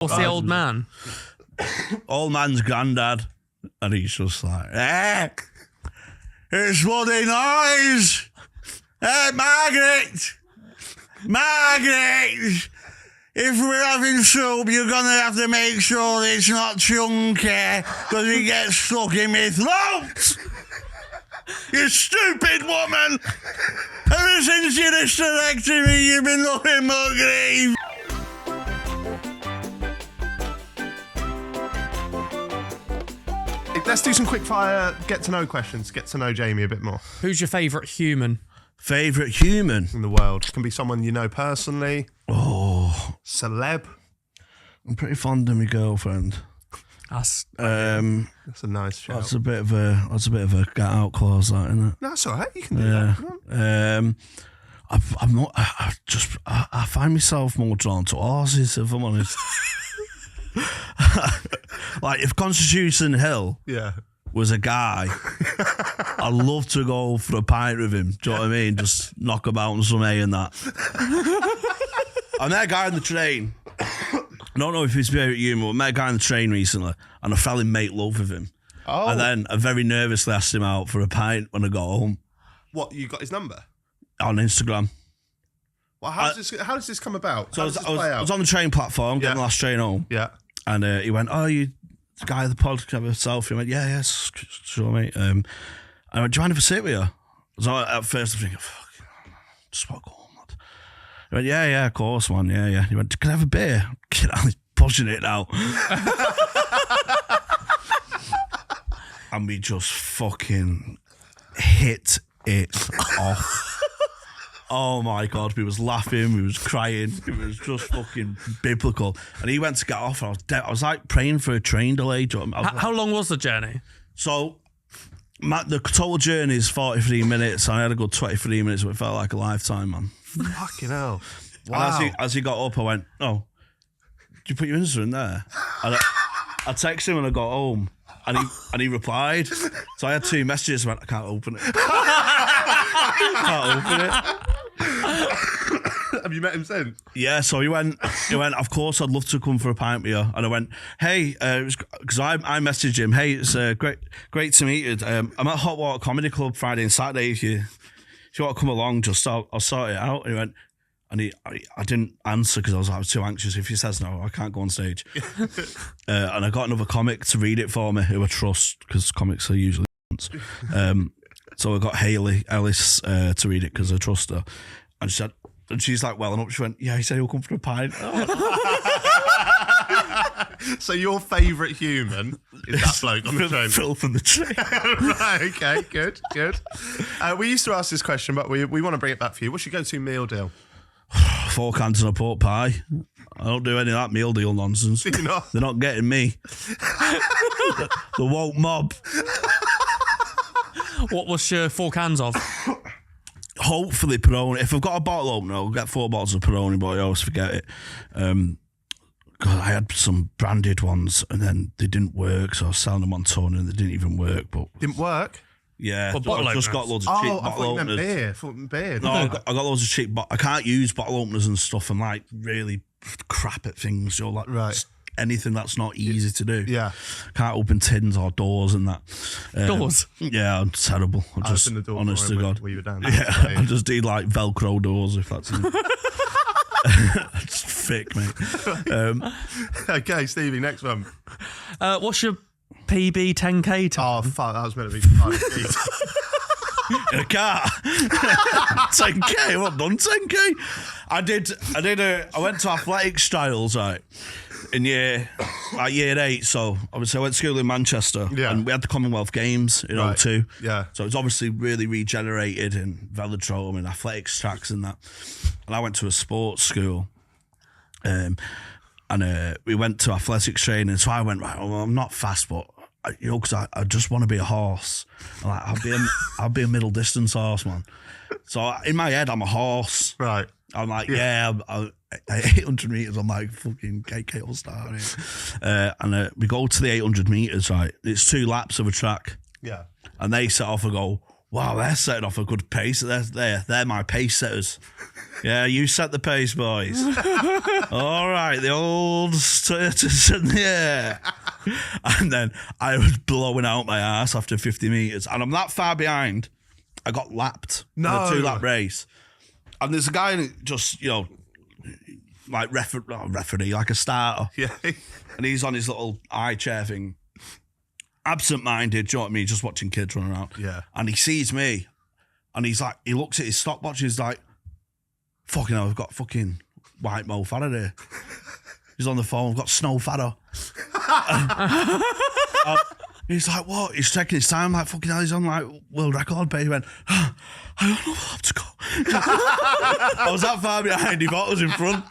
What's the old man? Old man's granddad. And he's just like, it's bloody noise. Hey, Margaret, if we're having soup, you're going to have to make sure it's not chunky because it gets stuck in my throat. You stupid woman. Ever since you disrespected me, you've been nothing but grief. Let's do some quick fire get to know questions. Get to know Jamie a bit more. Who's your favourite human? Favourite human? In the world. It can be someone you know personally. Oh. Celeb. I'm pretty fond of my girlfriend. That's a nice shout. That's a bit of a get out clause, that, isn't it? No, that's all right. You can do that. I find myself more drawn to horses, if I'm honest. Like if Constitution Hill was a guy, I'd love to go for a pint with him. Do you know what I mean? Just knock about on some hay and that. I met a guy on the train. I don't know if he's favourite human, but I met a guy on the train recently and I fell in mate love with him. Oh. And then I very nervously asked him out for a pint when I got home. What, you got his number? On Instagram. Well, how does this come about? So I was on the train platform, getting the last train home. Yeah. And he went, "Oh, you the guy of the pod, can I have a selfie?" I went, "Yeah, sure, mate." And I went, "Do you mind if I sit with you?" So at first I'm thinking, "Fuck, just walk home, lad." He went, "Yeah, of course, man, yeah." He went, "Can I have a beer?" Kid, I'm pushing it now. And we just fucking hit it off. Oh my God, we was laughing, we was crying, it was just fucking biblical. And he went to get off and I was dead. I was like praying for a train delay. How long was the journey? So, the total journey is 43 minutes. I had a good 23 minutes, but it felt like a lifetime, man. Fucking hell. Wow. And as he got up, I went, "Oh, did you put your Insta in there?" And I texted him when I got home. And he replied. So I had 2 messages. I went, "I can't open it." Can't open it. Have you met him since? Yeah, so he went, "Of course, I'd love to come for a pint with you." And I went, "Hey," because I messaged him, "Hey, it's great to meet you. I'm at Hot Water Comedy Club Friday and Saturday. If you want to come along, just I'll sort it out." And he went, and I didn't answer because I was too anxious. If he says no, I can't go on stage. And I got another comic to read it for me, who I trust, because comics are usually so I got Hayley Ellis to read it because I trust her. And she's like welling up. She went, "Yeah, he said he'll come for a pint." So your favourite human is that bloke on the train? Phil from the train. Right, okay, good. We used to ask this question, but we want to bring it back for you. What's your go-to meal deal? 4 cans and a pork pie. I don't do any of that meal deal nonsense. Do you not? They're not getting me. The woke mob. What was your 4 cans of? Hopefully Peroni. If I've got a bottle opener, I'll get 4 bottles of Peroni, but I always forget it. God, I had some branded ones and then they didn't work, so I was selling them on Tony and they didn't even work. But didn't work? Yeah, well, I just got loads of cheap bottle openers. I thought you meant beer. No, I got loads of cheap. I can't use bottle openers and stuff and like really crap at things. You know, like right. Anything that's not easy to do. Yeah, can't open tins or doors and that. Doors? Yeah, I'm terrible. I'm just opened the door honest to God. When you were down. Yeah, I just need like Velcro doors if that's it. It's thick, mate. Okay, Stevie, next one. What's your PB 10K time? Oh fuck, that was meant to be In a car. 10K, what done 10K? I went to athletics trials, right, in year 8, so obviously I went to school in Manchester, and we had the Commonwealth Games in 02. Yeah. So it was obviously really regenerated in velodrome and athletics tracks and that. And I went to a sports school, and we went to athletics training, so I went, right, well, I'm not fast, but because I just want to be a horse. Like, I'll be a middle distance horse, man. So in my head, I'm a horse. Right. I'm like, I'm 800 metres, I'm like fucking KK All-Star. And we go to the 800 metres, right? It's 2 laps of a track. Yeah. And they set off and go, wow, they're setting off a good pace. They're my pace setters. Yeah, you set the pace, boys. All right, the old status in the air. And then I was blowing out my ass after 50 metres. And I'm that far behind, I got lapped in a 2-lap race. And there's a guy just, like referee, like a starter. Yeah. And he's on his little high chair thing. Absent-minded, do you know what I mean? Just watching kids run around. Yeah. And he sees me, and he's like, he looks at his stopwatch, he's like, fucking hell, I've got fucking white Mo Farah here. He's on the phone, I've got Snow Farah. He's like, what? He's checking his time, like, fucking hell, he's on, like, world record page. He went, I don't know where to go. I was that far behind, he thought I was in front.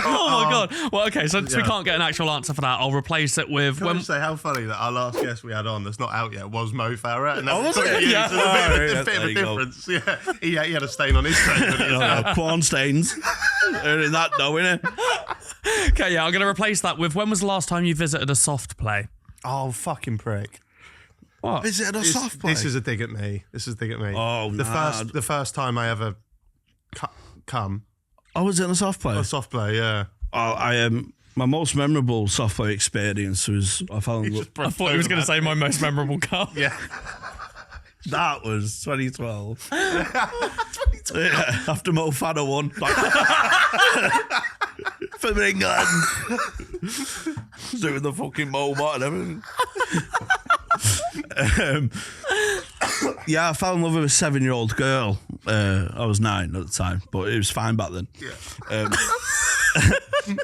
Oh my God. Well, okay, so we can't get an actual answer for that. I'll replace it with... Can I just say how funny that our last guest we had on that's not out yet was Mo Farah. And that was was it? you, Yeah. so a bit of a difference. Yeah. He had a stain on his train. Porn stains. Earning that dough, innit? Okay, yeah, I'm going to replace that with when was the last time you visited a soft play? Oh, fucking prick. What? Visited a soft play? This is a dig at me. Oh, the first time I ever come. I was in a soft play. A soft play, yeah. Oh, my most memorable soft play experience was I fell in love. I thought he was going to say my most memorable car. Yeah. That was 2012. Yeah, after Mo Farah won. For England. Doing the fucking Mobot and everything. Yeah, I fell in love with a 7-year-old girl. I was 9 at the time, but it was fine back then. Yeah.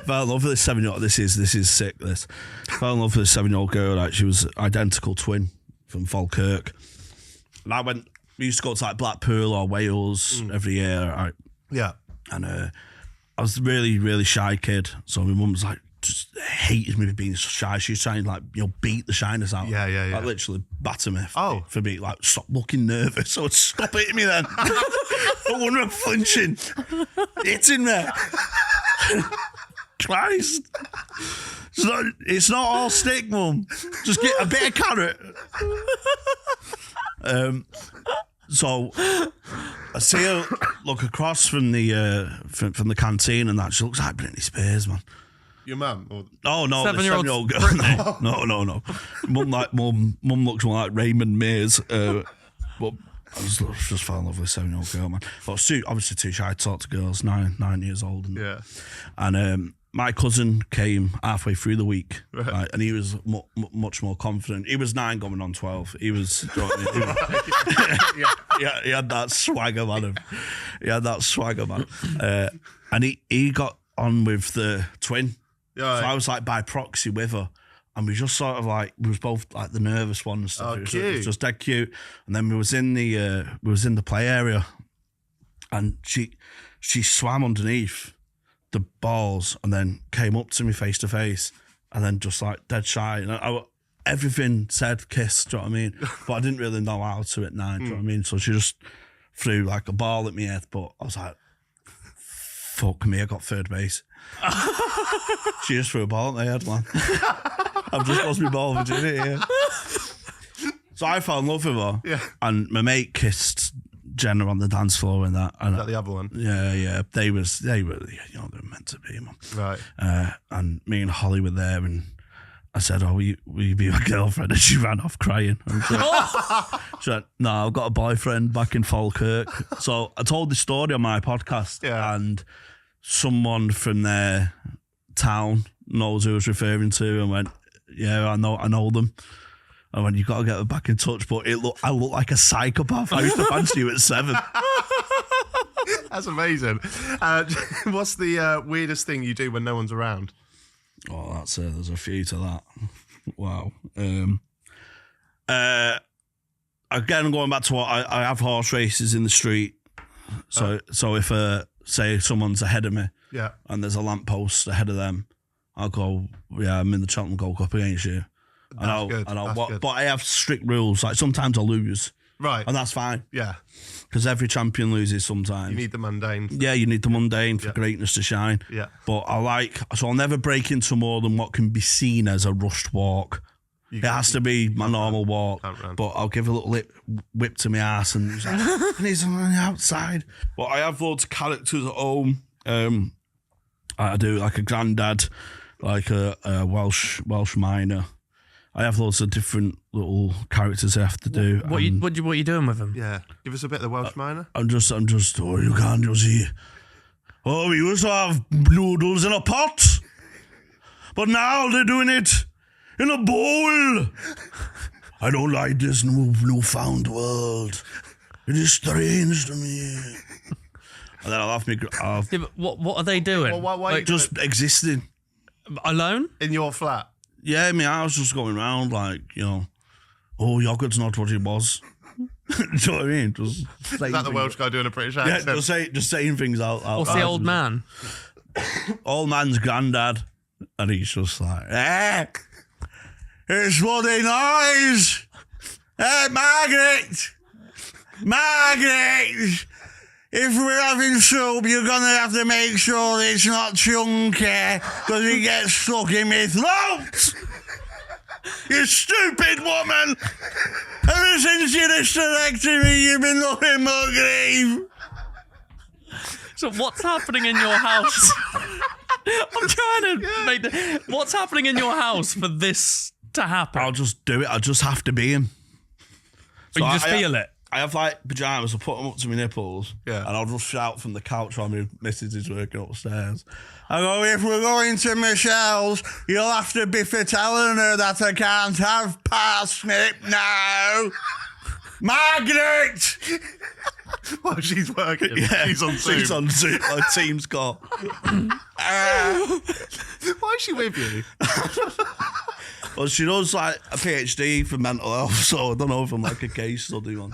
Fell in love with this 7-year-old. This is sick. This fell in love with a 7-year-old girl. Like, she was identical twin from Falkirk. And we used to go to like Blackpool or Wales every year. Right? Yeah. And I was a really, really shy kid. So my mum was like, just hated me for being so shy. She was trying to like, beat the shyness out of me. Yeah. Like literally batter me Oh. for being like, stop looking nervous. So I'd stop hitting me then. But when I'm flinching, hitting me. Christ. It's not all stick, Mum. Just get a bit of carrot. So I see her look across from the canteen, and that she looks like Britney Spears, man. Your mum? Or... Oh no, the 7-year-old 7-year-old girl. No. Mum looks more like Raymond Mears. But I just fell in love with a 7-year-old girl, man. I was obviously too shy to talk to girls. 9 years old. And my cousin came halfway through the week, right, and he was much more confident. He was 9 going on 12. He was, he had that swagger, man. And he got on with the twin. Yeah, so I was like by proxy with her. And we just sort of like, we was both like the nervous one and stuff. It was just dead cute. And then we was in the play area, and she swam underneath the balls and then came up to me face to face, and then just like dead shy. And everything said kiss, do you know what I mean? But I didn't really know how to at 9, do you know what I mean? So she just threw like a ball at me head, but I was like, fuck me, I got third base. She just threw a ball at my head, man. I've just lost my ball virginity here. So I fell in love with her. Yeah. And my mate kissed Jenna on the dance floor and that. And Is that the other one? Yeah. They were they were meant to be, man. Right. And me and Holly were there, and I said, "Oh, will you be my girlfriend?" And she ran off crying. And she went, "No, I've got a boyfriend back in Falkirk." So I told the story on my podcast, and someone from their town knows who I was referring to, and went, "Yeah, I know them." I went, "You got to get her back in touch." But I look like a psychopath. I used to fancy you at 7. That's amazing. What's the weirdest thing you do when no one's around? Oh, there's a few to that. Wow. Again, going back to what I have horse races in the street. So if say someone's ahead of me, and there's a lamppost ahead of them, I'll go, I'm in the Cheltenham Gold Cup against you. But I have strict rules. Like sometimes I lose Right. And that's fine. Yeah. Because every champion loses sometimes. You need the mundane. Yeah, you need the mundane for greatness to shine. Yeah. But so I'll never break into more than what can be seen as a rushed walk. It has to be my normal walk. But I'll give a little whip to my ass and he's like, and he's on the outside. But I have loads of characters at home. I do like a granddad, like a Welsh miner. I have loads of different little characters I have to do. What are you doing with them? Yeah. Give us a bit of the Welsh miner. I'm just, oh, you can't just see. Oh, we used to have noodles in a pot, but now they're doing it in a bowl. I don't like this newfound world. It is strange to me. And then I'll have me. Yeah, but what are they doing? Well, why like, Just existing. alone? in your flat? Yeah, I mean, I was just going around like, oh, yogurt's not what it was. Do you know what I mean? Just Is that the Welsh guy doing a British Yeah, accent? just saying things out. What's the old man? Old man's granddad. And he's just like, it's bloody noise. Margaret, if we're having soup, you're going to have to make sure it's not chunky because it gets stuck in my throat. You stupid woman. Ever since you disconnected me, you've been nothing but grief. So what's happening in your house? I'm trying to make what's happening in your house for this to happen? I'll just do it. I just have to be him. But you just feel it. I have like pajamas, I put them up to my nipples, Yeah. and I'll just shout from the couch while my missus is working upstairs. I go, if we're going to Michelle's, you'll have to be for telling her that I can't have parsnip now. Margaret! Well, she's working. Yeah, She's on Zoom. She's on Zoom, like Teams call. Why is she with you? Well, she does like a PhD for mental health, so I don't know if I'm like a case study one.